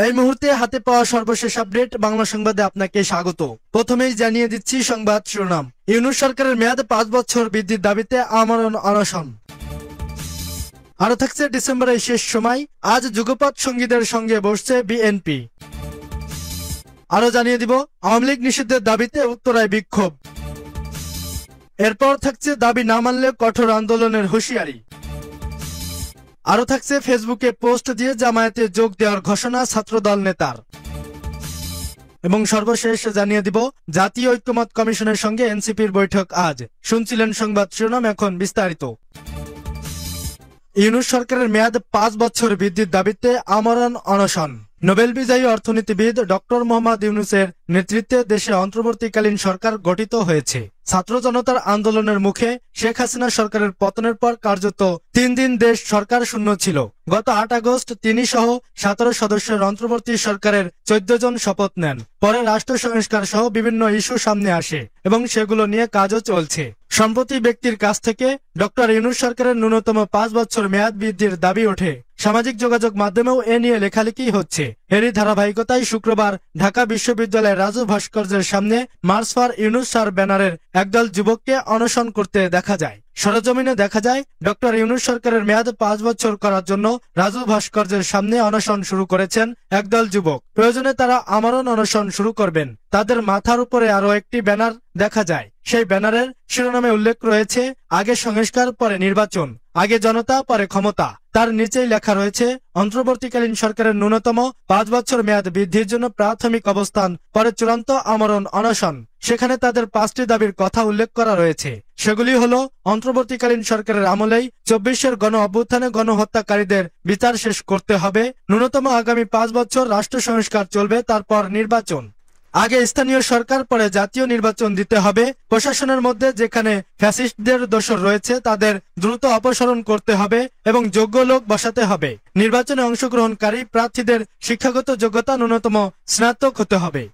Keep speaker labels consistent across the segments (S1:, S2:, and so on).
S1: এই মুহূর্তে হাতে পাওয়া সর্বশেষ আপডেট বাংলা সংবাদে আপনাকে স্বাগত। প্রথমেই জানিয়ে দিচ্ছি সংবাদ শিরোনাম। ইউনূস সরকারের মেয়াদ 5 বছর বৃদ্ধির দাবিতে আমরণ অনশন। আরো থাকছে ডিসেম্বরের শেষ সময়, আজ যুগপৎ সঙ্গীদের সঙ্গে বসছে বিএনপি। আরো জানিয়ে দিব আওয়ামী লীগ নিষিদ্ধের দাবিতে উত্তরায় বিক্ষোভ। এরপর থাকছে দাবি না মানলে কঠোর আন্দোলনের হুঁশিয়ারি। আরো থাকছে ফেসবুকে পোস্ট দিয়ে জামায়াতে যোগ দেওয়ার ঘোষণা ছাত্রদল নেতার। এবং সর্বশেষ জানিয়ে দিব জাতীয় ঐক্যমত কমিশনের সঙ্গে এনসিপির বৈঠক আজ। শুনছিলেন সংবাদ শিরোনাম, এখন বিস্তারিত। ইউনূস সরকারের মেয়াদ 5 বছর বৃদ্ধির দাবিতে আমরণ অনশন। নোবেল বিজয়ী অর্থনীতিবিদ ডক্টর মোহাম্মদ ইউনূসের নেতৃত্বে দেশে অন্তর্বর্তীকালীন সরকার গঠিত হয়েছে। ছাত্র জনতার আন্দোলনের মুখে শেখ হাসিনা সরকারের পতনের পর কার্যত 3 দিন দেশ সরকার শূন্য ছিল। গত 8 আগস্ট তিনি সহ 17 সদস্যের অন্তর্বর্তী সরকারের 14 জন শপথ নেন। পরে রাষ্ট্র সংস্কার সহ বিভিন্ন ইস্যু সামনে আসে এবং সেগুলো নিয়ে কাজও চলছে। সম্প্রতি ব্যক্তির কাছ থেকে ডক্টর ইউনূস সরকারের ন্যূনতম 5 বছর মেয়াদ বৃদ্ধির দাবি ওঠে। সামাজিক যোগাযোগ মাধ্যমেও এ নিয়ে লেখালেখি হচ্ছে। এরই ধারাবাহিকতায় শুক্রবার ঢাকা বিশ্ববিদ্যালয়ের রাজু ভাস্কর্যের সামনে মার্চ ফর ইউনূস স্যার ব্যানারের একদল যুবককে অনশন করতে দেখা যায়। সরেজমিনে দেখা যায় ডক্টর ইউনূস সরকারের মেয়াদ 5 বছর করার জন্য রাজু ভাস্কর্যের সামনে অনশন শুরু করেছেন একদল যুবক। প্রয়োজনে তারা আমরণ অনশন শুরু করবেন। তাদের মাথার উপরে আরো একটি ব্যানার দেখা যায়। সেই ব্যানারের শিরোনামে উল্লেখ রয়েছে আগে সংস্কার পরে নির্বাচন, আগে জনতা পরে ক্ষমতা। তার নিচেই লেখা রয়েছে অন্তর্বর্তীকালীন সরকারের ন্যূনতম 5 বছর মেয়াদ বৃদ্ধির জন্য প্রাথমিক অবস্থান, পরে চূড়ান্ত আমরণ অনশন। সেখানে তাদের 5টি দাবির কথা উল্লেখ করা রয়েছে। সেগুলি হলো অন্তর্বর্তীকালীন সরকারের আমলেই 24-এর গণ অভ্যুত্থানে গণহত্যাকারীদের বিচার শেষ করতে হবে, ন্যূনতম আগামী 5 বছর রাষ্ট্র সংস্কার চলবে, তারপর নির্বাচন, আগে স্থানীয় সরকার পরে জাতীয় নির্বাচন দিতে হবে, প্রশাসনের মধ্যে যেখানে ফ্যাসিস্টদের দোসর রয়েছে তাদের দ্রুত অপসারণ করতে হবে এবং যোগ্য লোক বসাতে হবে। নির্বাচনে অংশগ্রহণকারী প্রার্থীদের শিক্ষাগত যোগ্যতা ন্যূনতম স্নাতক হতে হবে।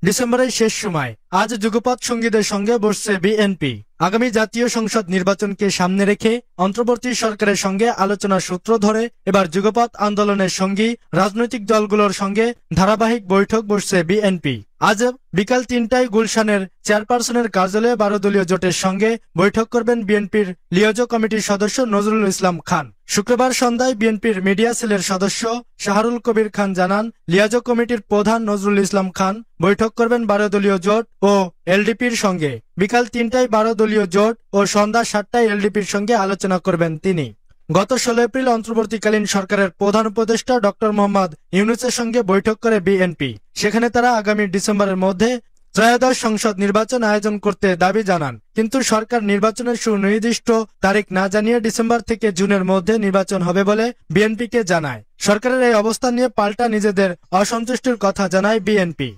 S1: ডিসেম্বরের শেষ সময়, আজ যুগপৎ সঙ্গীদের সঙ্গে বসছে বিএনপি। আগামী জাতীয় সংসদ নির্বাচনকে সামনে রেখে অন্তর্বর্তী সরকারের সঙ্গে আলোচনার সূত্র ধরে এবার যুগপৎ আন্দোলনের সঙ্গী রাজনৈতিক দলগুলোর সঙ্গে ধারাবাহিক বৈঠক বসছে বিএনপি। আজ বিকাল 3টায় গুলশানের চেয়ারপারসনের কার্যালয়ে 12 দলীয় জোটের সঙ্গে বৈঠক করবেন বিএনপির লিয়াজো কমিটির সদস্য নজরুল ইসলাম খান। শুক্রবার সন্ধ্যায় বিএনপির মিডিয়া সেলের সদস্য শাহরুল কবির খান জানান, লিয়াজো কমিটির প্রধান নজরুল ইসলাম খান বৈঠক করবেন 12 দলীয় জোট ও এলডিপির সঙ্গে। বিকাল 3টায় 12 দলীয় জোট ও সন্ধ্যা 7টায় এলডিপির সঙ্গে আলোচনা করবেন তিনি। গত 16 এপ্রিল অন্তর্বর্তীকালীন সরকারের প্রধান উপদেষ্টা ডক্টর মোহাম্মদ ইউনূসের সঙ্গে বৈঠক করে বিএনপি। সেখানে তারা আগামী ডিসেম্বরের মধ্যে ত্রয়োদশ সংসদ নির্বাচন আয়োজন করতে দাবি জানান, কিন্তু সরকার নির্বাচনের সুনির্দিষ্ট তারিখ না জানিয়ে ডিসেম্বর থেকে জুনের মধ্যে নির্বাচন হবে বলে বিএনপিকে জানায়। সরকারের এই অবস্থান নিয়ে পাল্টা নিজেদের অসন্তুষ্টির কথা জানায় বিএনপি।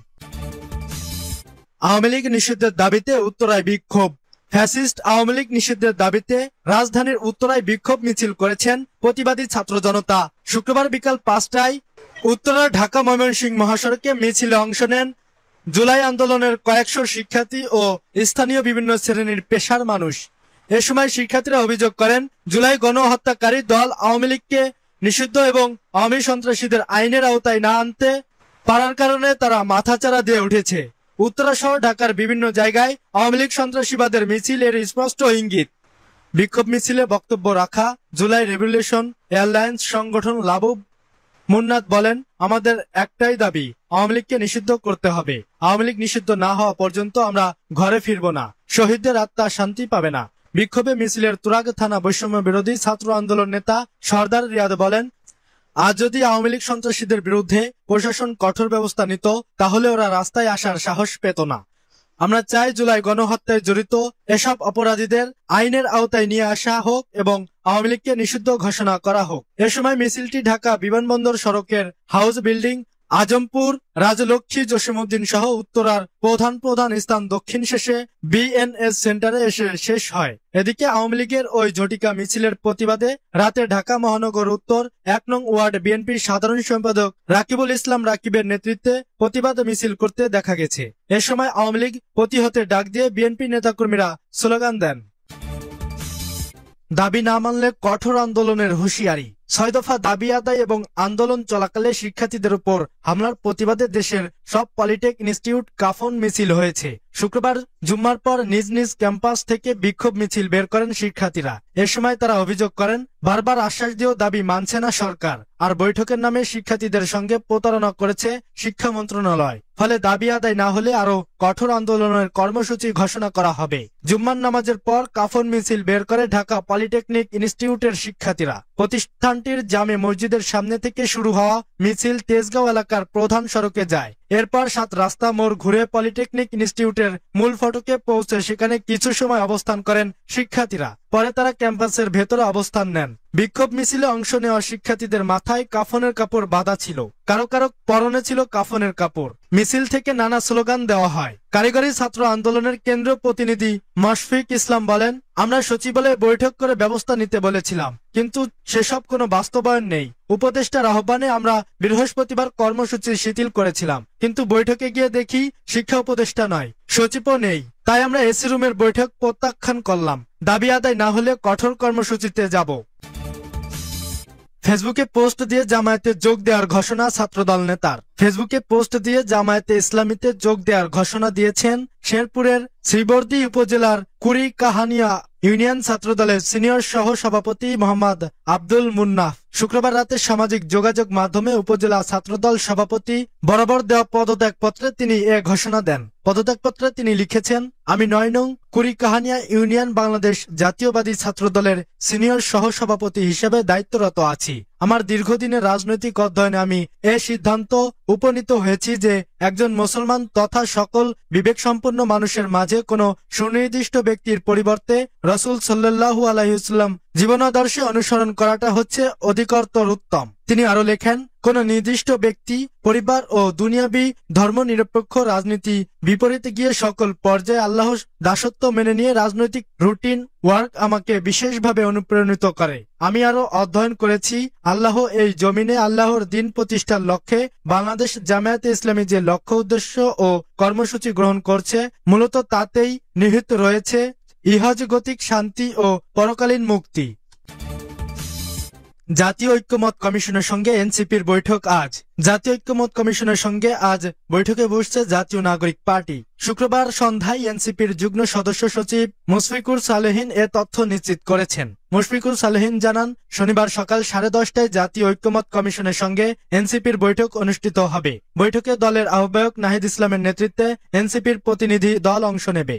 S1: আওয়ামী লীগ নিষিদ্ধের দাবিতে উত্তরায় বিক্ষোভ। ফ্যাসিস্ট আওয়ামী লীগ নিষিদ্ধের দাবিতে রাজধানীর উত্তরায় বিক্ষোভ মিছিল করেছেন প্রতিবাদী ছাত্র জনতা। শুক্রবার বিকাল 5টায় উত্তরা ঢাকা ময়মনসিংহ মহাসড়কে মিছিলে অংশ নেন জুলাই আন্দোলনের কয়েকশো শিক্ষার্থী ও স্থানীয় বিভিন্ন শ্রেণীর পেশার মানুষ। এ সময় শিক্ষার্থীরা অভিযোগ করেন, জুলাই গণহত্যাকারী দল আওয়ামী লীগকে নিষিদ্ধ এবং আওয়ামী সন্ত্রাসীদের আইনের আওতায় না আনতে পারার কারণে তারা মাথাচাড়া দিয়ে উঠেছে। উত্তরা সহ ঢাকার বিভিন্ন জায়গায় আওয়ামী লীগ সন্ত্রাসীবাদের মিছিল এর স্পষ্ট ইঙ্গিত। বিক্ষোভ মিছিলে বক্তব্য রাখা জুলাই রেভলিউশন এয়ারলাইন্স সংগঠন লাবুব মুন্নাত বলেন, আমাদের একটাই দাবি, আওয়ামী লীগকে নিষিদ্ধ করতে হবে। আওয়ামী লীগ নিষিদ্ধ না হওয়া পর্যন্ত আমরা ঘরে ফিরব না, শহীদদের আত্মা শান্তি পাবে না। বিক্ষোভে মিছিলের তুরাগ থানা বৈষম্য বিরোধী ছাত্র আন্দোলন নেতা সরদার রিয়াদ বলেন, আজ যদি আওয়ামী লীগ সন্ত্রাসীদের বিরুদ্ধে প্রশাসন কঠোর ব্যবস্থা নিত তাহলে ওরা রাস্তায় আসার সাহস পেত না। আমরা চাই জুলাই গণহত্যায় জড়িত এসব অপরাধীদের আইনের আওতায় নিয়ে আসা হোক এবং আওয়ামী লীগকে নিষিদ্ধ ঘোষণা করা হোক। এ সময় মিছিলটি ঢাকা বিমানবন্দর সড়কের হাউস বিল্ডিং, আজমপুর, রাজলক্ষ্মী, জসিমউদ্দিন সহ উত্তরার প্রধান স্থান দক্ষিণ শেষে বিএনএস সেন্টারে এসে শেষ হয়। এদিকে আওয়ামী লীগের ওই ঝটিকা মিছিলের প্রতিবাদে রাতে ঢাকা মহানগর উত্তর 1 নং ওয়ার্ড বিএনপির সাধারণ সম্পাদক রাকিবুল ইসলাম রাকিবের নেতৃত্বে প্রতিবাদ মিছিল করতে দেখা গেছে। এ সময় আওয়ামী লীগ প্রতিহতে ডাক দিয়ে বিএনপি নেতাকর্মীরা স্লোগান দেন। দাবি না মানলে কঠোর আন্দোলনের হুঁশিয়ারি। 6 দফা দাবি আদায় এবং আন্দোলন চলাকালে শিক্ষার্থীদের উপর হামলার প্রতিবাদে দেশের সব পলিটেক ইনস্টিটিউট কাফন মিছিল হয়েছে। শুক্রবার জুম্মার পর নিজ নিজ ক্যাম্পাস থেকে বিক্ষোভ মিছিল বের করেন শিক্ষার্থীরা। এ সময় তারা অভিযোগ করেন, বারবার আশ্বাস দিয়েও দাবি মানছে না সরকার, আর বৈঠকের নামে শিক্ষার্থীদের সঙ্গে প্রতারণা করেছে শিক্ষা মন্ত্রণালয়। ফলে দাবি আদায় না হলে আরো কঠোর আন্দোলনের কর্মসূচি ঘোষণা করা হবে। জুম্মার নামাজের পর কাফন মিছিল বের করে ঢাকা পলিটেকনিক ইনস্টিটিউটের শিক্ষার্থীরা। প্রতিষ্ঠানটির জামে মসজিদের সামনে থেকে শুরু হওয়া মিছিল তেজগাঁও এলাকার প্রধান সড়কে যায়। এরপর 7 রাস্তা মোড় ঘুরে পলিটেকনিক ইনস্টিটিউটের মূল ফটকে পৌঁছে সেখানে কিছু সময় অবস্থান করেন শিক্ষার্থীরা। পরে তারা ক্যাম্পাসের ভেতরে অবস্থান নেন। বিক্ষোভ মিছিলে অংশ নেওয়া শিক্ষার্থীদের মাথায় কাফনের কাপড় বাঁধা ছিল, কারো কারো পরনে ছিল কাফনের কাপড়। মিছিল থেকে নানা স্লোগান দেওয়া হয়। কারিগরি ছাত্র আন্দোলনের কেন্দ্রীয় প্রতিনিধি মাশফিক ইসলাম বলেন, আমরা সচিবালয়ে বৈঠক করে ব্যবস্থা নিতে বলেছিলাম, কিন্তু সেসব কোনো বাস্তবায়ন নেই। উপদেষ্টার আহ্বানে আমরা বৃহস্পতিবার কর্মসূচি শিথিল করেছিলাম, কিন্তু বৈঠকে গিয়ে দেখি শিক্ষা উপদেষ্টা নয়, সচিবও নেই। তাই আমরা এসি রুমের বৈঠক প্রত্যাখ্যান করলাম। দাবি আদায় না হলে কঠোর কর্মসূচিতে যাব। ফেসবুকে পোস্ট দিয়ে জামায়াতে যোগ দেওয়ার ঘোষণা ছাত্রদল নেতার। ফেসবুকে পোস্ট দিয়ে জামায়াতে ইসলামীতে যোগ দেওয়ার ঘোষণা দিয়েছেন শেরপুরের শ্রীবর্দী উপজেলার কুড়িকাহানিয়া ইউনিয়ন ছাত্রদলের সিনিয়র সহ সভাপতি মোহাম্মদ আব্দুল মুন্নাফ। শুক্রবার রাতে সামাজিক যোগাযোগ মাধ্যমে উপজেলা ছাত্রদল সভাপতি বরাবর দেওয়া পদত্যাগপত্রে তিনি এ ঘোষণা দেন। পদত্যাগপত্রে তিনি লিখেছেন, আমি 9 নং কুড়িকাহানিয়া ইউনিয়ন বাংলাদেশ জাতীয়বাদী ছাত্রদলের সিনিয়র সহ সভাপতি হিসেবে দায়িত্বরত আছি। আমার দীর্ঘদিনের রাজনৈতিক অধ্যয়নে আমি এ সিদ্ধান্ত উপনীত হয়েছি যে একজন মুসলমান তথা সকল বিবেকসম্পন্ন মানুষের মাঝে কোনো সুনির্দিষ্ট ব্যক্তির পরিবর্তে রাসূল সাল্লাল্লাহু আলাইহি ওয়াসাল্লাম জীবনাদর্শে অনুসরণ করাটা হচ্ছে অধিকতর উত্তম। তিনি আরো লেখেন, কোন নির্দিষ্ট ব্যক্তি, পরিবার ও দুনিয়াবি ধর্মনিরপেক্ষ রাজনীতি বিপরীতে গিয়ে সকল পর্যায়ে আল্লাহর দাসত্ব মেনে নিয়ে রাজনৈতিক রুটিন ওয়ার্ক আমাকে বিশেষভাবে অনুপ্রাণিত করে। আমি আরো অধ্যয়ন করেছি, আল্লাহ এই জমিনে আল্লাহর দিন প্রতিষ্ঠার লক্ষ্যে বাংলাদেশ জামায়াতে ইসলামী যে লক্ষ্য উদ্দেশ্য ও কর্মসূচি গ্রহণ করছে, মূলত তাতেই নিহিত রয়েছে ইহজগতিক শান্তি ও পরকালীন মুক্তি। জাতীয় ঐক্যমত কমিশনের সঙ্গে এনসিপির বৈঠক আজ। জাতীয় ঐক্যমত কমিশনের সঙ্গে আজ বৈঠকে বসছে জাতীয় নাগরিক পার্টি। শুক্রবার সন্ধ্যায় এনসিপির যুগ্ম সদস্য সচিব মুশফিকুর সালেহীন এ তথ্য নিশ্চিত করেছেন। মুশফিকুর সালেহীন জানান, শনিবার সকাল 10:30টায় জাতীয় ঐক্যমত কমিশনের সঙ্গে এনসিপির বৈঠক অনুষ্ঠিত হবে। বৈঠকে দলের আহ্বায়ক নাহিদ ইসলামের নেতৃত্বে এনসিপির প্রতিনিধি দল অংশ নেবে।